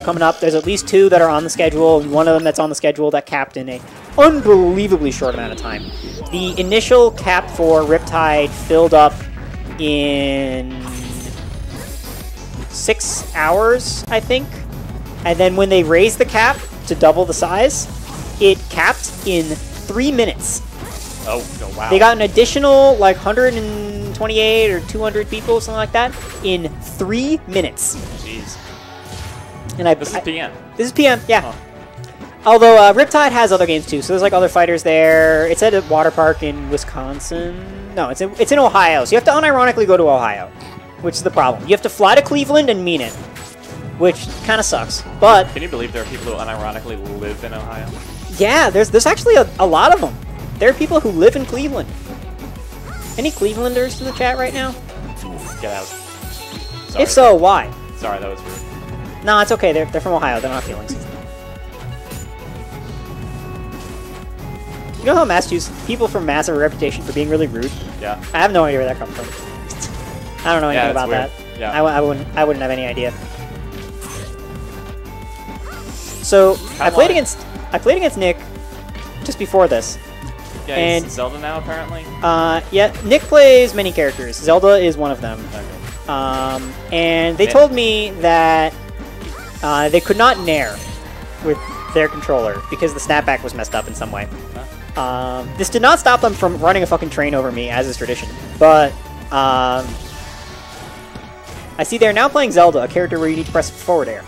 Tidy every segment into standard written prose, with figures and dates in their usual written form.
coming up. There's at least 2 that are on the schedule, and one of them that's on the schedule that capped in a unbelievably short amount of time. The initial cap for Riptide filled up in 6 hours, I think. And then when they raised the cap to double the size, it capped in 3 minutes. Oh wow. They got an additional like 128 or 200 people, something like that, in 3 minutes. Jeez. And this is PM. This is PM, yeah. Huh. Although Riptide has other games too, so there's like other fighters there. It's at a water park in Wisconsin. No, it's in Ohio. So you have to unironically go to Ohio, which is the problem. You have to fly to Cleveland and mean it, which kind of sucks. But can you believe there are people who unironically live in Ohio? Yeah, there's actually a lot of them. There are people who live in Cleveland. Any Clevelanders in the chat right now? Get out. Sorry. If so, why? Sorry, that was rude. No, it's okay. They're from Ohio. They don't have feelings. You know how people from Mass have a reputation for being really rude? Yeah. I have no idea where that comes from. I don't know anything about weird. that. Yeah. I wouldn't have any idea. So I played against Nick just before this. Yeah, and he's Zelda now apparently. Yeah, Nick plays many characters. Zelda is one of them. Okay. And they told me that they could not nair with their controller because the snapback was messed up in some way. Huh? This did not stop them from running a fucking train over me, as is tradition. But I see they're now playing Zelda, a character where you need to press forward air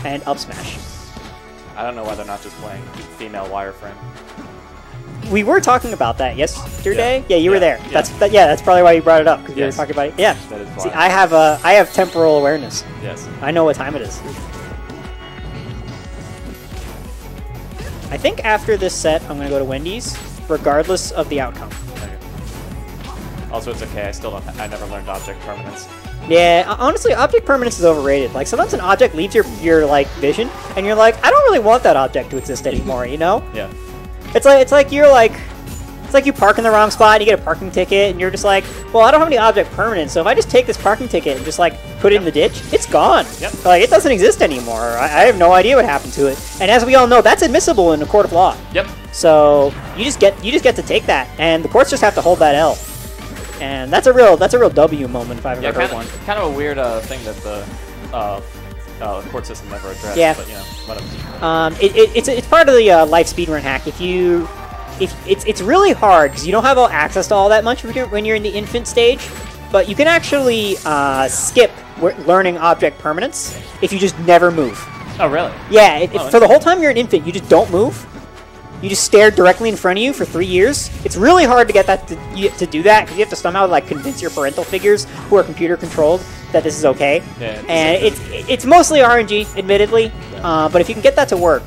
and up smash. I don't know why they're not just playing female wireframe. We were talking about that yesterday. Yeah, you were there. Yeah. That's probably why you brought it up, because we were Yes. talking about it. Yeah. That is why. See, I have temporal awareness. Yes. I know what time it is. I think after this set, I'm gonna go to Wendy's, regardless of the outcome. Okay. Also, it's okay. I never learned object permanence. Yeah, honestly, object permanence is overrated. Like, sometimes an object leaves your like vision, and you're like, I don't really want that object to exist anymore. You know? Yeah. It's like you park in the wrong spot, and you get a parking ticket, and you're just like, well, I don't have any object permanence, so if I just take this parking ticket and just like put it in the ditch, it's gone. Yep. Like, it doesn't exist anymore. I have no idea what happened to it. And as we all know, that's admissible in a court of law. Yep. So you just get to take that, and the courts just have to hold that L. And that's a real W moment if I've ever heard one. Kind of a weird thing that the court system never addressed. Yeah. But you know, whatever. It's part of the life speedrun hack. It's really hard because you don't have access to all that much when you're in the infant stage, but you can actually skip learning object permanence if you just never move. Oh really? Yeah. For the whole time you're an infant, you just don't move. You just stare directly in front of you for 3 years. It's really hard to get that to do that because you have to somehow like convince your parental figures who are computer controlled that this is okay. Yeah, and it's mostly RNG, admittedly. Yeah. But if you can get that to work,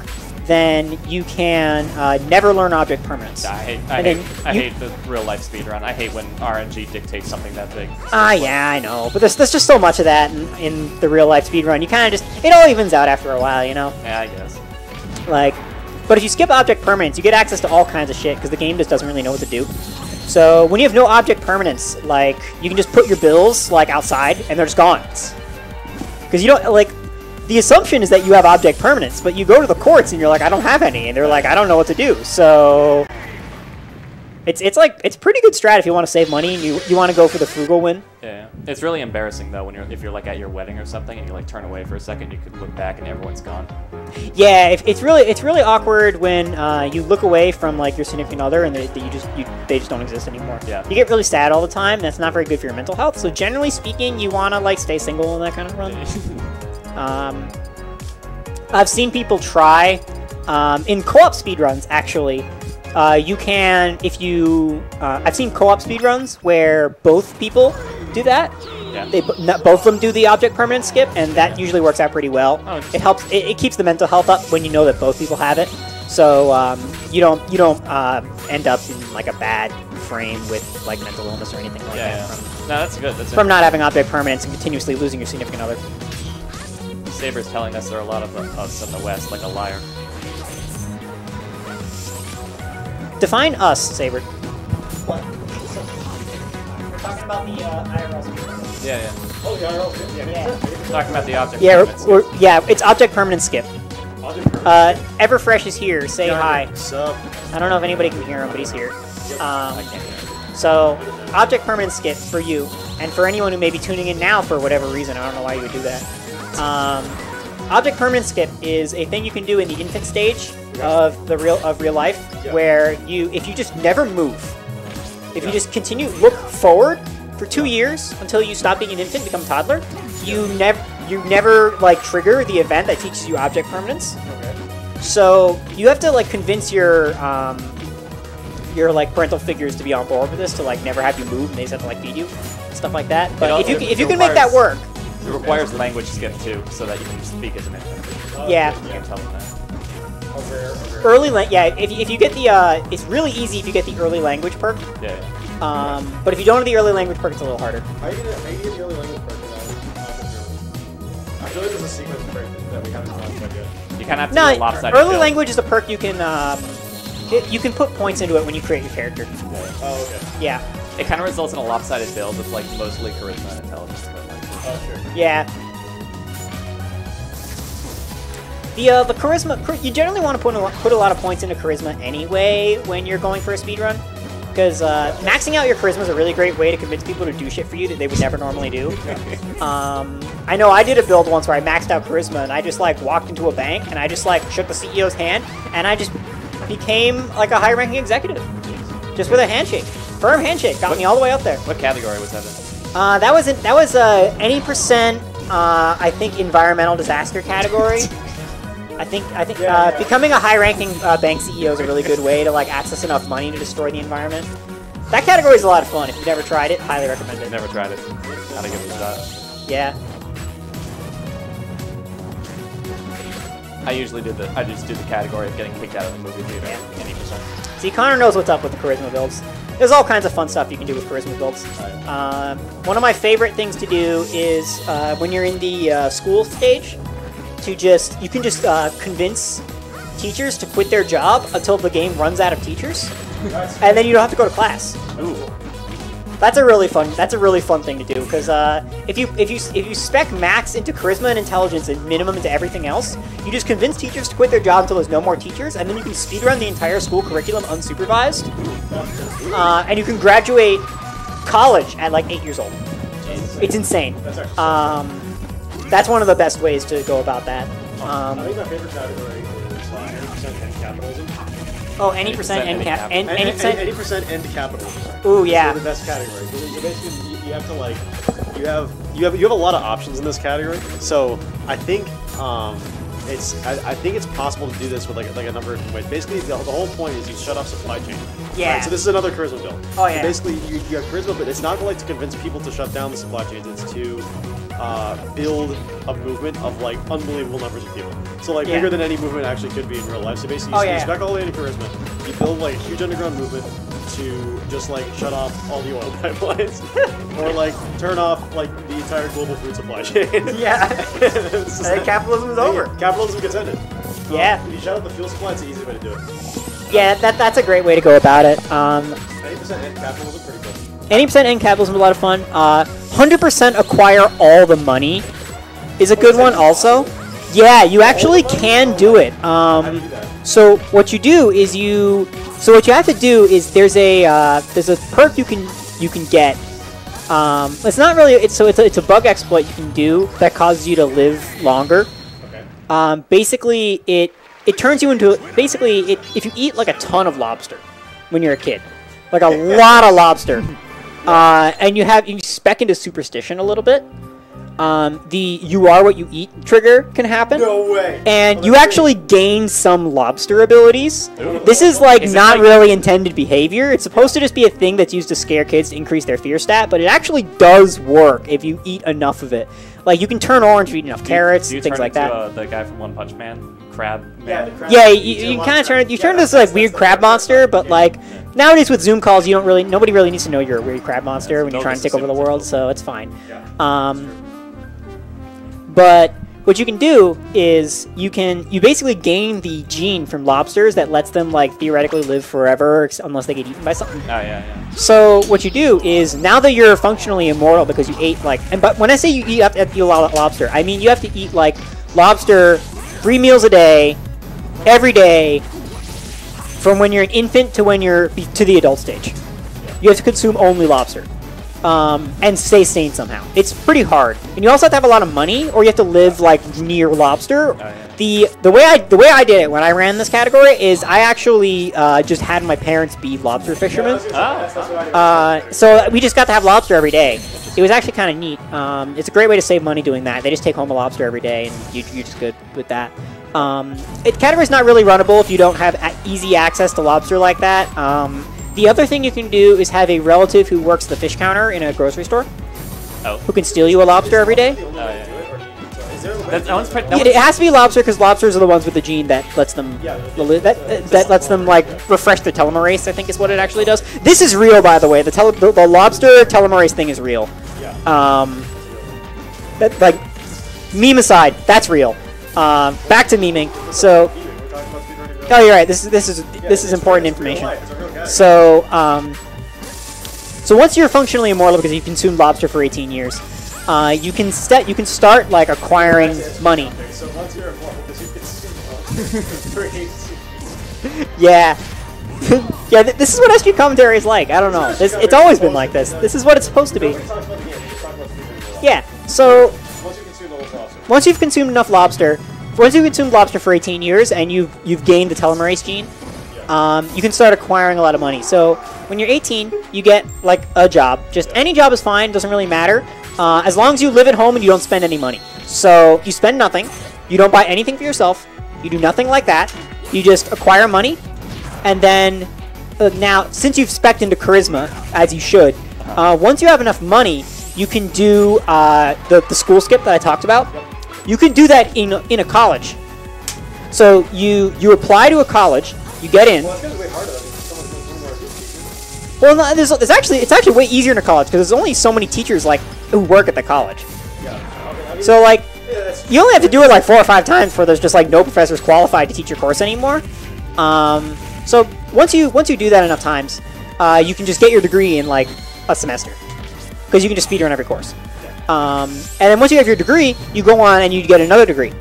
then you can never learn object permanence. I hate the real life speedrun. I hate when RNG dictates something that big. Yeah, I know. But there's just so much of that in the real life speedrun. You kind of it all evens out after a while, you know? Yeah, I guess. Like, but if you skip object permanence, you get access to all kinds of shit because the game just doesn't really know what to do. So when you have no object permanence, like, you can just put your bills like outside and they're just gone. Because you don't like. The assumption is that you have object permanence, but you go to the courts and you're like, I don't have any, and they're like, I don't know what to do. So it's pretty good strat if you want to save money and you want to go for the frugal win. Yeah, it's really embarrassing though if you're like at your wedding or something and you like turn away for a second, you could look back and everyone's gone. Yeah, it's really awkward when you look away from like your significant other and they just don't exist anymore. Yeah, you get really sad all the time. That's not very good for your mental health. So generally speaking, you want to like stay single in that kind of run. I've seen people try in co-op speedruns. Actually, you can I've seen co-op speedruns where both people do that. Yeah. Both of them do the object permanence skip, and that usually works out pretty well. Oh, it helps. It keeps the mental health up when you know that both people have it. So you don't end up in like a bad frame with like mental illness or anything like that. Yeah. No, that's good. That's from not having object permanence and continuously losing your significant other. Saber's telling us there are a lot of us in the West, like a liar. Define us, Saber. What? We're talking about the IRL speedrun. Yeah, yeah. Oh, the IRL. Yeah. Talking about the object. Yeah, permanence. yeah, it's object permanence skip. Object permanence. Everfresh is here. Say hi. Sup? I don't know if anybody can hear him, but he's here. I can't hear. So, object permanence skip for you, and for anyone who may be tuning in now for whatever reason, I don't know why you would do that. Object permanence skip is a thing you can do in the infant stage of real life, where if you just never move, if you just look forward for 2 years until you stop being an infant, become a toddler, you never like trigger the event that teaches you object permanence. Okay. So you have to like convince your like parental figures to be on board with this, to like never have you move, and they just have to like feed you, stuff like that. But if you can make that work, it requires language skip too, so that you can speak as an infant. yeah. You can tell them that. If you get the it's really easy if you get the early language perk. Yeah. But if you don't have the early language perk, it's a little harder. How do you get the early language perk I feel like there's a sequence perk that we haven't talked about yet. You kind of have to do a lopsided early build. language is a perk you can put points into it when you create your character. Oh, okay. Yeah. It kind of results in a lopsided build with like mostly charisma and intelligence. But like, Oh, sure. Yeah. The charisma, you generally want to put a lot of points into charisma anyway when you're going for a speedrun, because maxing out your charisma is a really great way to convince people to do shit for you that they would never normally do. I know I did a build once where I maxed out charisma, and I just like walked into a bank and I just like shook the CEO's hand, and I just became like a high-ranking executive just with a handshake. Firm handshake got me all the way up there. what category was that in? That was any percent I think environmental disaster category. I think becoming a high-ranking bank CEO is a really good way to like access enough money to destroy the environment. That category is a lot of fun. If you've never tried it, highly recommend it. Never tried it. Gotta give it a shot. Yeah. I just do the category of getting kicked out of the movie theater. Yeah. 80%. See, Connor knows what's up with the charisma builds. There's all kinds of fun stuff you can do with charisma builds. One of my favorite things to do is when you're in the school stage, you can just convince teachers to quit their job until the game runs out of teachers, and then you don't have to go to class. Ooh. That's a really fun thing to do, because if you spec max into charisma and intelligence and minimum into everything else, you just convince teachers to quit their job until there's no more teachers, and then you can speedrun the entire school curriculum unsupervised, and you can graduate college at like 8 years old. It's insane. That's one of the best ways to go about that. I think my favorite category is 80% end capitalism. Oh, any percent end cap, any percent. 80% end capitalism. Ooh, yeah. It's the best category. So basically, you have to like, you have a lot of options in this category. So I think I think it's possible to do this with like a number of different ways. Basically, the whole point is you shut off supply chain. Yeah. Right? So this is another charisma build. Oh yeah. So basically, you have charisma, but it's not like to convince people to shut down the supply chains. It's to build a movement of like unbelievable numbers of people. So like bigger than any movement actually could be in real life. So basically, you spec all the way into charisma. You build like a huge underground movement to just like shut off all the oil pipelines, or like turn off like the entire global food supply chain. Yeah. And capitalism is over. Capitalism gets ended. Yeah. If you shut off the fuel supply, it's the easy way to do it. Yeah, that's a great way to go about it. 90% end capitalism, pretty cool. 80% end capitalism is a lot of fun. 100% acquire all the money is a good one also. Yeah, you actually can do it. So what you do is what you have to do is there's a perk you can get. It's not really it's a bug exploit you can do that causes you to live longer. Okay. Basically it turns you into if you eat like a ton of lobster when you're a kid, like a lot of lobster, and you spec into superstition a little bit. The "you are what you eat" trigger can happen. No way. And you actually gain some lobster abilities. Ooh. This is like not really intended behavior. It's supposed to just be a thing that's used to scare kids to increase their fear stat, but it actually does work if you eat enough of it. Like you can turn orange if you eat enough carrots, things like that. The guy from One Punch Man, Crab Man. Yeah, the crab yeah, you kind of turn into this like weird crab monster, but like nowadays with Zoom calls, nobody really needs to know you're a weird crab monster when you're trying to take over the world, so it's fine. Yeah. But what you can do is you basically gain the gene from lobsters that lets them like theoretically live forever unless they get eaten by something. Oh yeah. So what you do is now that you're functionally immortal because you ate but when I say you have to eat a lot of lobster, I mean you have to eat like lobster 3 meals a day, every day, from when you're an infant to when you're to the adult stage. You have to consume only lobster. And stay sane somehow. It's pretty hard, and you also have to have a lot of money, or you have to live like near lobster. Oh, yeah. The way I did it when I ran this category is I actually just had my parents be lobster fishermen. So we just got to have lobster every day. It was actually kind of neat. It's a great way to save money doing that. They just take home a lobster every day, and you're just good with that. Category's not really runnable if you don't have easy access to lobster like that. The other thing you can do is have a relative who works the fish counter in a grocery store, who can steal you a lobster every day. It has to be lobster because lobsters are the ones with the gene that lets them that lets them like refresh the telomerase. I think is what it actually does. This is real, by the way. The lobster telomerase thing is real. That like meme aside, that's real. Back to meming. So. Oh, you're right. This is important information. So, so once you're functionally immortal because you've consumed lobster for 18 years, you can start like acquiring money. So once you're immortal because you've consumed for 18. Yeah. Yeah. This is what SG commentary is like. I don't know. It's always been like this. This is what it's supposed to be. Yeah. So once you've consumed enough lobster. Once you've consumed lobster for 18 years and you've gained the telomerase gene, you can start acquiring a lot of money. So when you're 18, you get like a job. Just any job is fine, doesn't really matter, as long as you live at home and you don't spend any money. So you spend nothing, you don't buy anything for yourself, you do nothing like that. You just acquire money, and then now since you've spec'd into charisma as you should, once you have enough money, you can do the school skip that I talked about. You can do that in a college. So you apply to a college, you get in. Well, it's gonna be way harder. Well, no, it's actually way easier in a college because there's only so many teachers like who work at the college. Yeah. So like, you only have to do it like 4 or 5 times before there's just like no professors qualified to teach your course anymore. So once you do that enough times, you can just get your degree in like a semester because you can just speedrun every course. And then once you have your degree, you go on and you get another degree.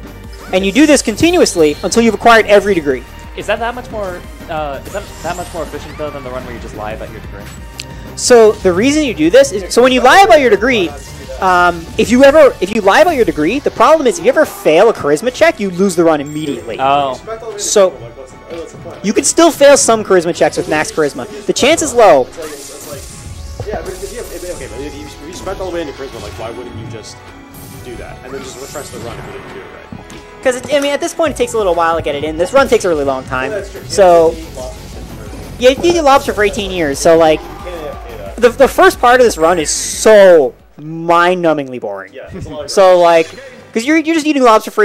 And you do this continuously until you've acquired every degree. Is that much more efficient though than the run where you just lie about your degree? So the reason you do this is so when you lie about your degree, if you lie about your degree, the problem is if you ever fail a charisma check, you lose the run immediately. Oh. So you can still fail some charisma checks with max charisma. The chance is low. Yeah, but if you spent all the way into charisma, like why wouldn't you just do that and then just refresh the run if you didn't do it right? Because I mean, at this point, it takes a little while to get it in. This run takes a really long time. Yeah, that's true. So yeah, you eat lobster for 18 years. So like, the first part of this run is so mind-numbingly boring. Yeah, it's a lot of so like, because you're just eating lobster for